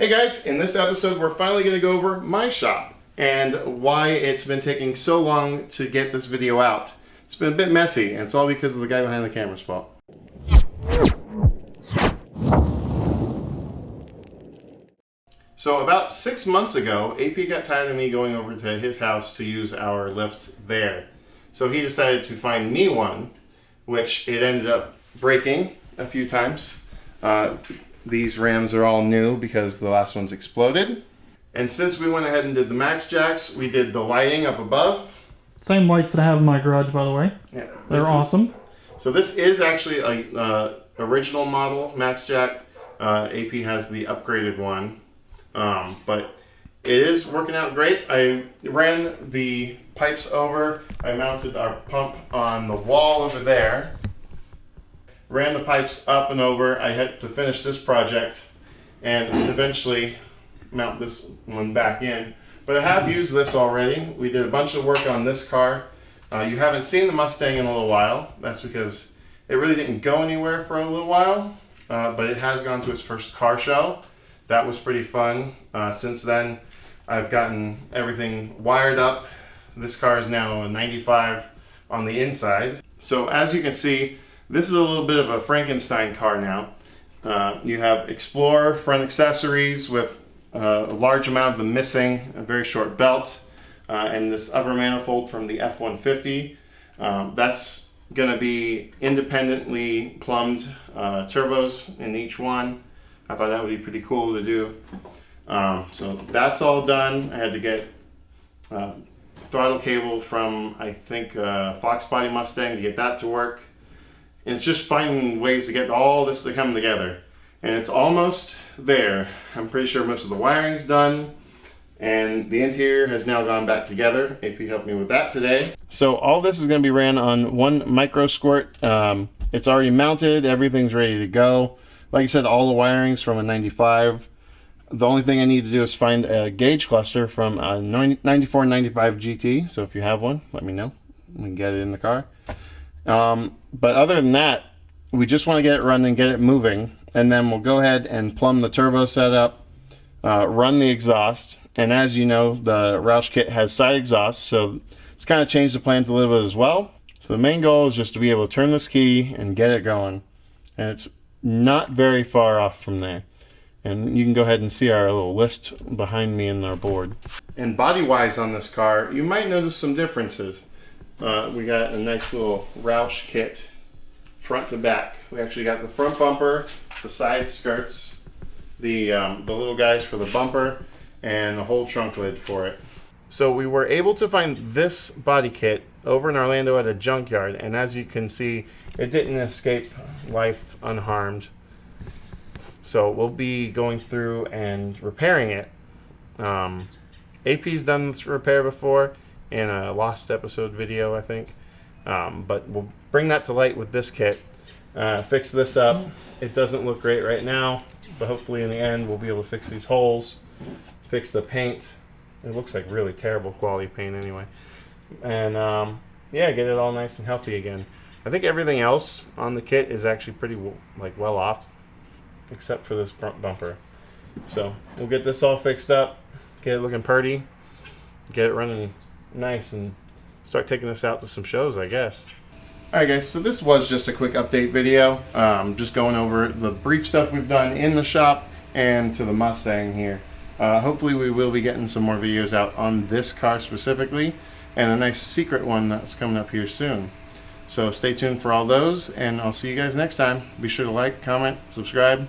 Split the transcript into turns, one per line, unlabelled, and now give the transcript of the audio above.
Hey guys, in this episode we're finally going to go over my shop and why it's been taking so long to get this video out. It's been a bit messy and it's all because of the guy behind the camera's fault. So about 6 months ago, AP got tired of me going over to his house to use our lift there. So he decided to find me one, which it ended up breaking a few times. These rams are all new because the last one's exploded. And since we went ahead and did the max jacks, we did the lighting up above.
Same lights that I have in my garage, by the way.
Yeah,
they're awesome.
So this is actually a original model max jack. AP has the upgraded one, but it is working out great. I ran the pipes over. I mounted our pump on the wall over there. Ran the pipes up and over. I had to finish this project and eventually mount this one back in. But I have used this already. We did a bunch of work on this car. You haven't seen the Mustang in a little while. That's because it really didn't go anywhere for a little while, but it has gone to its first car show. That was pretty fun. Since then, I've gotten everything wired up. This car is now a 95 on the inside. So as you can see, this is a little bit of a Frankenstein car now. You have Explorer front accessories with a large amount of them missing, a very short belt, and this upper manifold from the F-150. That's going to be independently plumbed turbos in each one. I thought that would be pretty cool to do. So that's all done. I had to get throttle cable from, I think, Fox Body Mustang to get that to work. And it's just finding ways to get all this to come together. And it's almost there. I'm pretty sure most of the wiring's done. And the interior has now gone back together. AP helped me with that today. So all this is going to be ran on one micro squirt. It's already mounted. Everything's ready to go. Like I said, all the wiring's from a 95. The only thing I need to do is find a gauge cluster from a 9495 GT. So if you have one, let me know. We can get it in the car. But other than that, we just want to get it running, get it moving, and then we'll go ahead and plumb the turbo setup, run the exhaust, and as you know, the Roush kit has side exhaust, so it's kind of changed the plans a little bit as well. So the main goal is just to be able to turn this key and get it going, and it's not very far off from there. And you can go ahead and see our little list behind me in our board. And body-wise on this car, you might notice some differences. We got a nice little Roush kit front to back. We actually got the front bumper, the side skirts, the little guys for the bumper, and the whole trunk lid for it. So we were able to find this body kit over in Orlando at a junkyard, and as you can see, it didn't escape life unharmed. So we'll be going through and repairing it. AP's done this repair before in a lost episode video, I think, but we'll bring that to light with this kit. Fix this up. It doesn't look great right now, but hopefully in the end we'll be able to fix these holes, fix the paint. It looks like really terrible quality paint anyway, and yeah, get it all nice and healthy again. I think everything else on the kit is actually pretty well off, except for this front bumper. So we'll get this all fixed up, get it looking pretty, get it running nice, and start taking this out to some shows, I guess. Alright guys, so this was just a quick update video, just going over the brief stuff we've done in the shop and to the Mustang here. Hopefully we will be getting some more videos out on this car specifically, and a nice secret one that's coming up here soon. So stay tuned for all those, and I'll see you guys next time. Be sure to like, comment, subscribe.